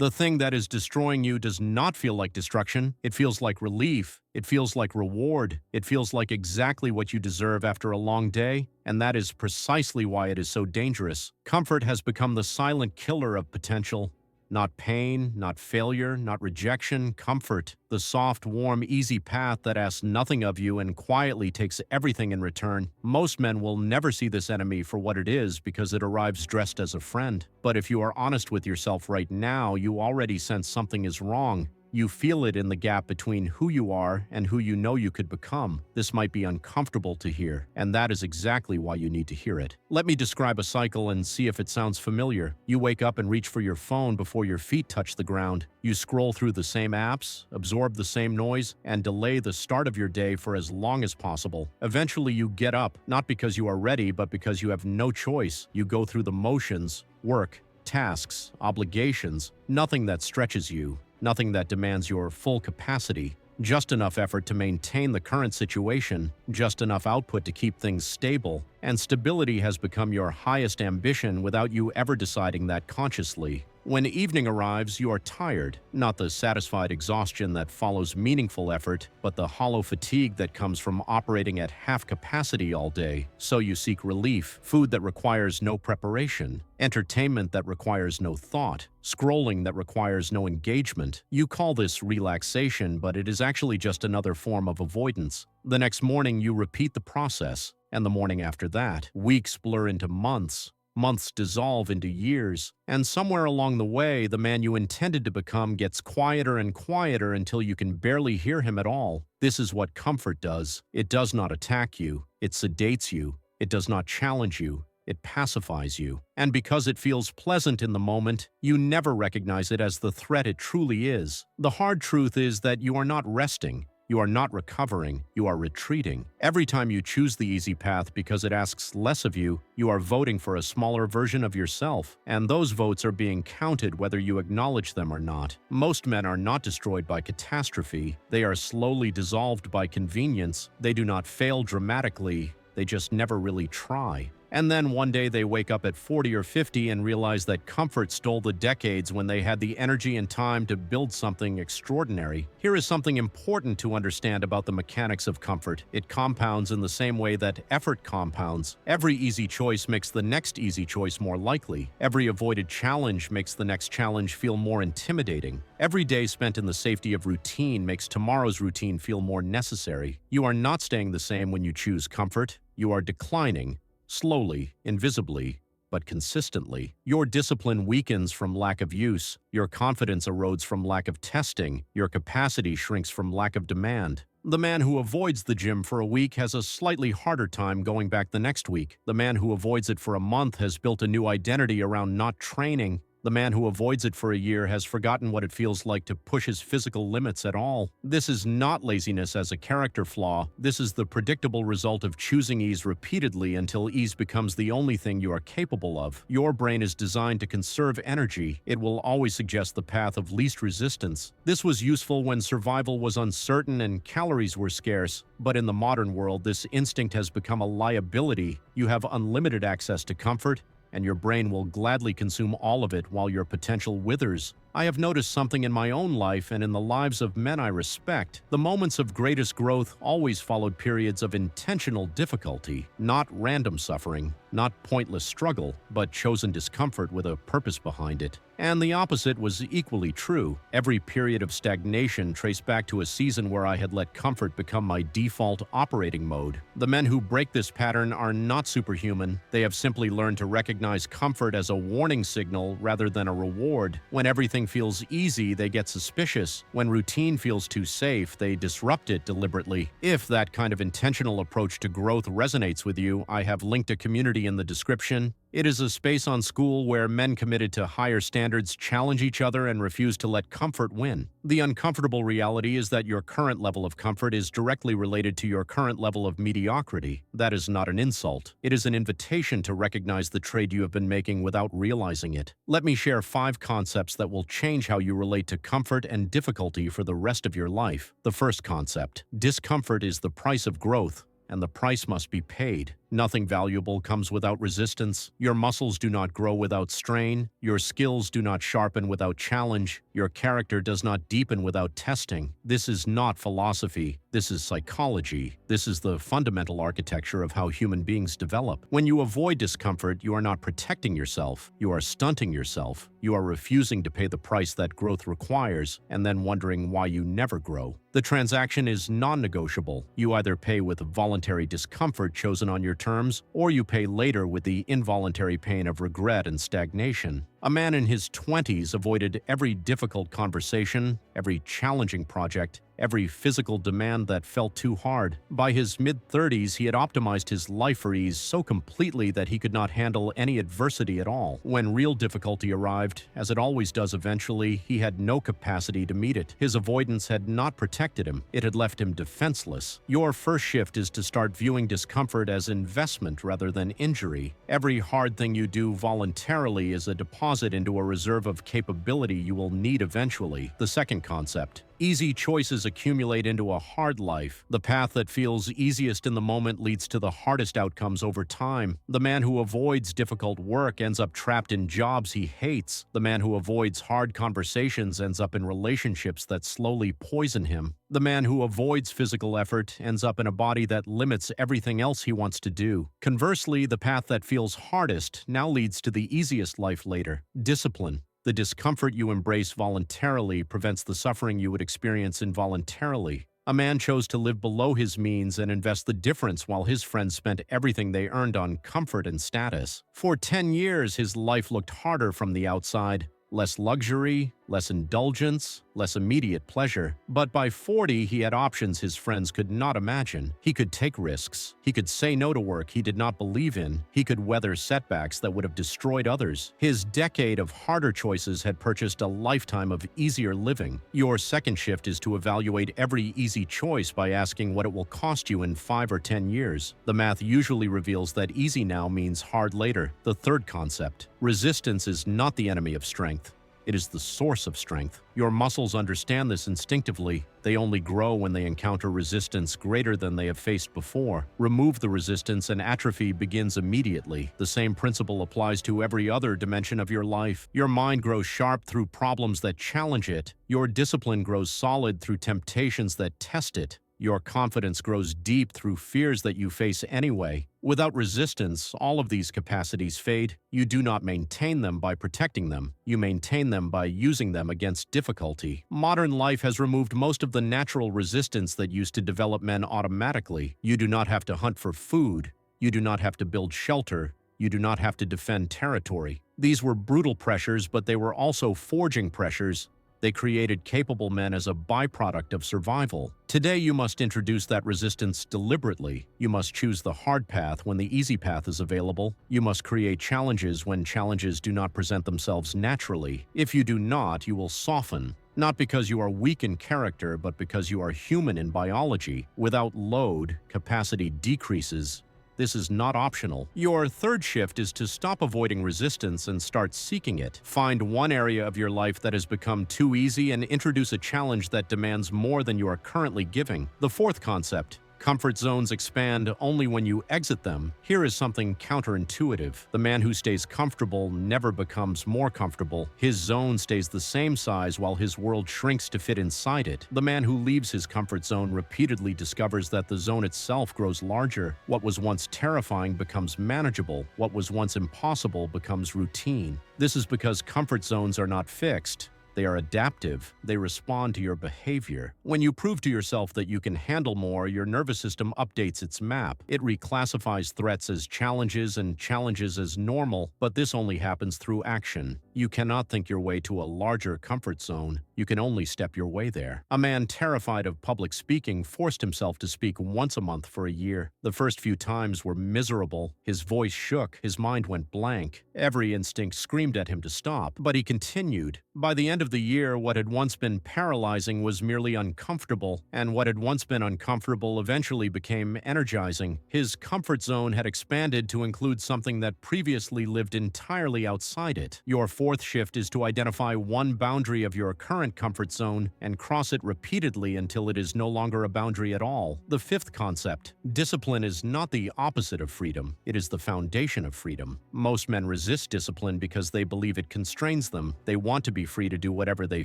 The thing that is destroying you does not feel like destruction. It feels like relief. It feels like reward. It feels like exactly what you deserve after a long day, and that is precisely why it is so dangerous. Comfort has become the silent killer of potential. Not pain, not failure, not rejection, comfort. The soft, warm, easy path that asks nothing of you and quietly takes everything in return. Most men will never see this enemy for what it is because it arrives dressed as a friend. But if you are honest with yourself right now, you already sense something is wrong. You feel it in the gap between who you are and who you know you could become. This might be uncomfortable to hear, and that is exactly why you need to hear it. Let me describe a cycle and see if it sounds familiar. You wake up and reach for your phone before your feet touch the ground. You scroll through the same apps, absorb the same noise, and delay the start of your day for as long as possible. Eventually, you get up, not because you are ready, but because you have no choice. You go through the motions, work, tasks, obligations, nothing that stretches you. Nothing that demands your full capacity, just enough effort to maintain the current situation, just enough output to keep things stable, and stability has become your highest ambition without you ever deciding that consciously. When evening arrives, you are tired, not the satisfied exhaustion that follows meaningful effort, but the hollow fatigue that comes from operating at half capacity all day. So you seek relief, food that requires no preparation, entertainment that requires no thought, scrolling that requires no engagement. You call this relaxation, but it is actually just another form of avoidance. The next morning, you repeat the process, and the morning after that. Weeks blur into months. Months dissolve into years, and somewhere along the way, the man you intended to become gets quieter and quieter until you can barely hear him at all. This is what comfort does. It does not attack you. It sedates you. It does not challenge you. It pacifies you. And because it feels pleasant in the moment, you never recognize it as the threat it truly is. The hard truth is that you are not resting. You are not recovering, you are retreating. Every time you choose the easy path because it asks less of you, you are voting for a smaller version of yourself, and those votes are being counted whether you acknowledge them or not. Most men are not destroyed by catastrophe. They are slowly dissolved by convenience. They do not fail dramatically. They just never really try. And then one day they wake up at 40 or 50 and realize that comfort stole the decades when they had the energy and time to build something extraordinary. Here is something important to understand about the mechanics of comfort. It compounds in the same way that effort compounds. Every easy choice makes the next easy choice more likely. Every avoided challenge makes the next challenge feel more intimidating. Every day spent in the safety of routine makes tomorrow's routine feel more necessary. You are not staying the same when you choose comfort. You are declining. Slowly, invisibly, but consistently. Your discipline weakens from lack of use. Your confidence erodes from lack of testing. Your capacity shrinks from lack of demand. The man who avoids the gym for a week has a slightly harder time going back the next week. The man who avoids it for a month has built a new identity around not training. The man who avoids it for a year has forgotten what it feels like to push his physical limits at all. This is not laziness as a character flaw. This is the predictable result of choosing ease repeatedly until ease becomes the only thing you are capable of. Your brain is designed to conserve energy. It will always suggest the path of least resistance. This was useful when survival was uncertain and calories were scarce. But in the modern world, this instinct has become a liability. You have unlimited access to comfort, and your brain will gladly consume all of it while your potential withers. I have noticed something in my own life and in the lives of men I respect. The moments of greatest growth always followed periods of intentional difficulty, not random suffering, not pointless struggle, but chosen discomfort with a purpose behind it. And the opposite was equally true. Every period of stagnation traced back to a season where I had let comfort become my default operating mode. The men who break this pattern are not superhuman. They have simply learned to recognize comfort as a warning signal rather than a reward. When everything feels easy, they get suspicious. When routine feels too safe, they disrupt it deliberately. If that kind of intentional approach to growth resonates with you, I have linked a community in the description. It is a space on school where men committed to higher standards challenge each other and refuse to let comfort win. The uncomfortable reality is that your current level of comfort is directly related to your current level of mediocrity. That is not an insult. It is an invitation to recognize the trade you have been making without realizing it. Let me share 5 concepts that will change how you relate to comfort and difficulty for the rest of your life. The first concept: discomfort is the price of growth, and the price must be paid. Nothing valuable comes without resistance. Your muscles do not grow without strain. Your skills do not sharpen without challenge. Your character does not deepen without testing. This is not philosophy. This is psychology. This is the fundamental architecture of how human beings develop. When you avoid discomfort, you are not protecting yourself. You are stunting yourself. You are refusing to pay the price that growth requires and then wondering why you never grow. The transaction is non-negotiable. You either pay with voluntary discomfort chosen on your terms, or you pay later with the involuntary pain of regret and stagnation. A man in his 20s avoided every difficult conversation, every challenging project, every physical demand that felt too hard. By his mid-30s, he had optimized his life for ease so completely that he could not handle any adversity at all. When real difficulty arrived, as it always does eventually, he had no capacity to meet it. His avoidance had not protected him. It had left him defenseless. Your first shift is to start viewing discomfort as investment rather than injury. Every hard thing you do voluntarily is a deposit into a reserve of capability you will need eventually. The second concept. Easy choices accumulate into a hard life. The path that feels easiest in the moment leads to the hardest outcomes over time. The man who avoids difficult work ends up trapped in jobs he hates. The man who avoids hard conversations ends up in relationships that slowly poison him. The man who avoids physical effort ends up in a body that limits everything else he wants to do. Conversely, the path that feels hardest now leads to the easiest life later. Discipline. The discomfort you embrace voluntarily prevents the suffering you would experience involuntarily. A man chose to live below his means and invest the difference while his friends spent everything they earned on comfort and status. For 10 years, his life looked harder from the outside. Less luxury, less indulgence, less immediate pleasure. But by 40, he had options his friends could not imagine. He could take risks. He could say no to work he did not believe in. He could weather setbacks that would have destroyed others. His decade of harder choices had purchased a lifetime of easier living. Your second shift is to evaluate every easy choice by asking what it will cost you in 5 or 10 years. The math usually reveals that easy now means hard later. The third concept. Resistance is not the enemy of strength. It is the source of strength. Your muscles understand this instinctively. They only grow when they encounter resistance greater than they have faced before. Remove the resistance and atrophy begins immediately. The same principle applies to every other dimension of your life. Your mind grows sharp through problems that challenge it. Your discipline grows solid through temptations that test it. Your confidence grows deep through fears that you face anyway. Without resistance, all of these capacities fade. You do not maintain them by protecting them. You maintain them by using them against difficulty. Modern life has removed most of the natural resistance that used to develop men automatically. You do not have to hunt for food. You do not have to build shelter. You do not have to defend territory. These were brutal pressures, but they were also forging pressures. They created capable men as a byproduct of survival. Today, you must introduce that resistance deliberately. You must choose the hard path when the easy path is available. You must create challenges when challenges do not present themselves naturally. If you do not, you will soften. Not because you are weak in character, but because you are human in biology. Without load, capacity decreases. This is not optional. Your third shift is to stop avoiding resistance and start seeking it. Find one area of your life that has become too easy and introduce a challenge that demands more than you are currently giving. The fourth concept. Comfort zones expand only when you exit them. Here is something counterintuitive. The man who stays comfortable never becomes more comfortable. His zone stays the same size while his world shrinks to fit inside it. The man who leaves his comfort zone repeatedly discovers that the zone itself grows larger. What was once terrifying becomes manageable. What was once impossible becomes routine. This is because comfort zones are not fixed. They are adaptive. They respond to your behavior. When you prove to yourself that you can handle more, your nervous system updates its map. It reclassifies threats as challenges and challenges as normal, but this only happens through action. You cannot think your way to a larger comfort zone. You can only step your way there. A man terrified of public speaking forced himself to speak once a month for a year. The first few times were miserable. His voice shook. His mind went blank. Every instinct screamed at him to stop, but he continued. By the end of the year, what had once been paralyzing was merely uncomfortable, and what had once been uncomfortable eventually became energizing. His comfort zone had expanded to include something that previously lived entirely outside it. Your fourth shift is to identify one boundary of your current comfort zone and cross it repeatedly until it is no longer a boundary at all. The fifth concept: discipline is not the opposite of freedom, it is the foundation of freedom. Most men resist discipline because they believe it constrains them. They want to be free to do whatever they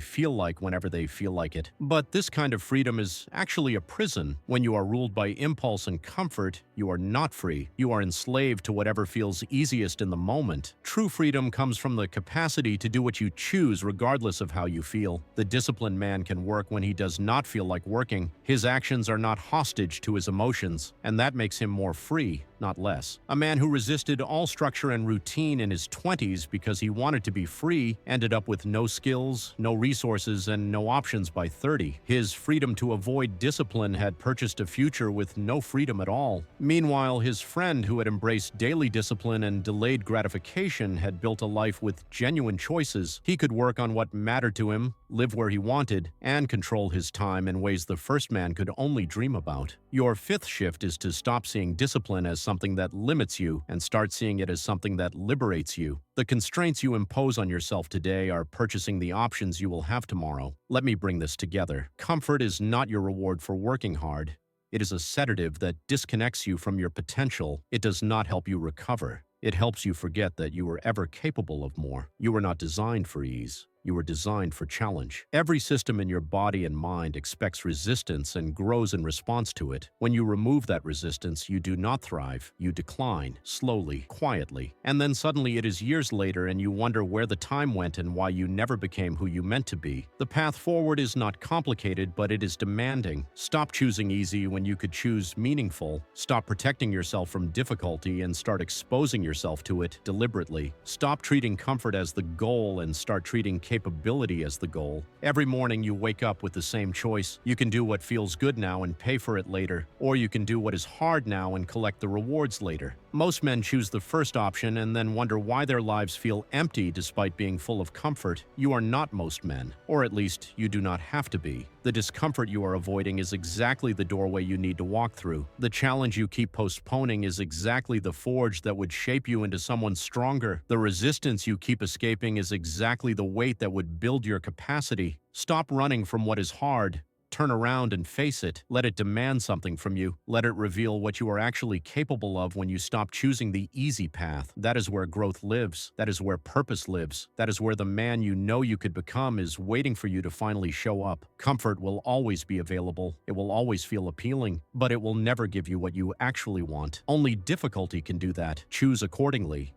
feel like whenever they feel like it. But this kind of freedom is actually a prison. When you are ruled by impulse and comfort, you are not free. You are enslaved to whatever feels easiest in the moment. True freedom comes from the capacity to do what you choose regardless of how you feel. The disciplined man can work when he does not feel like working. His actions are not hostage to his emotions, and that makes him more free, not less. A man who resisted all structure and routine in his 20s because he wanted to be free ended up with no skills, no resources, and no options by 30. His freedom to avoid discipline had purchased a future with no freedom at all. Meanwhile, his friend who had embraced daily discipline and delayed gratification had built a life with genuine choices. He could work on what mattered to him, live where he wanted, and control his time in ways the first man could only dream about. Your fifth shift is to stop seeing discipline as something that limits you and start seeing it as something that liberates you. The constraints you impose on yourself today are purchasing the options you will have tomorrow. Let me bring this together. Comfort is not your reward for working hard. It is a sedative that disconnects you from your potential. It does not help you recover. It helps you forget that you were ever capable of more. You were not designed for ease. You were designed for challenge. Every system in your body and mind expects resistance and grows in response to it. When you remove that resistance, you do not thrive. You decline, slowly, quietly. And then suddenly it is years later and you wonder where the time went and why you never became who you meant to be. The path forward is not complicated, but it is demanding. Stop choosing easy when you could choose meaningful. Stop protecting yourself from difficulty and start exposing yourself to it deliberately. Stop treating comfort as the goal and start treating capability as the goal. Every morning you wake up with the same choice. You can do what feels good now and pay for it later, or you can do what is hard now and collect the rewards later. Most men choose the first option and then wonder why their lives feel empty despite being full of comfort. You are not most men, or at least you do not have to be. The discomfort you are avoiding is exactly the doorway you need to walk through. The challenge you keep postponing is exactly the forge that would shape you into someone stronger. The resistance you keep escaping is exactly the weight that would build your capacity. Stop running from what is hard. Turn around and face it. Let it demand something from you. Let it reveal what you are actually capable of when you stop choosing the easy path. That is where growth lives. That is where purpose lives. That is where the man you know you could become is waiting for you to finally show up. Comfort will always be available. It will always feel appealing, but it will never give you what you actually want. Only difficulty can do that. Choose accordingly.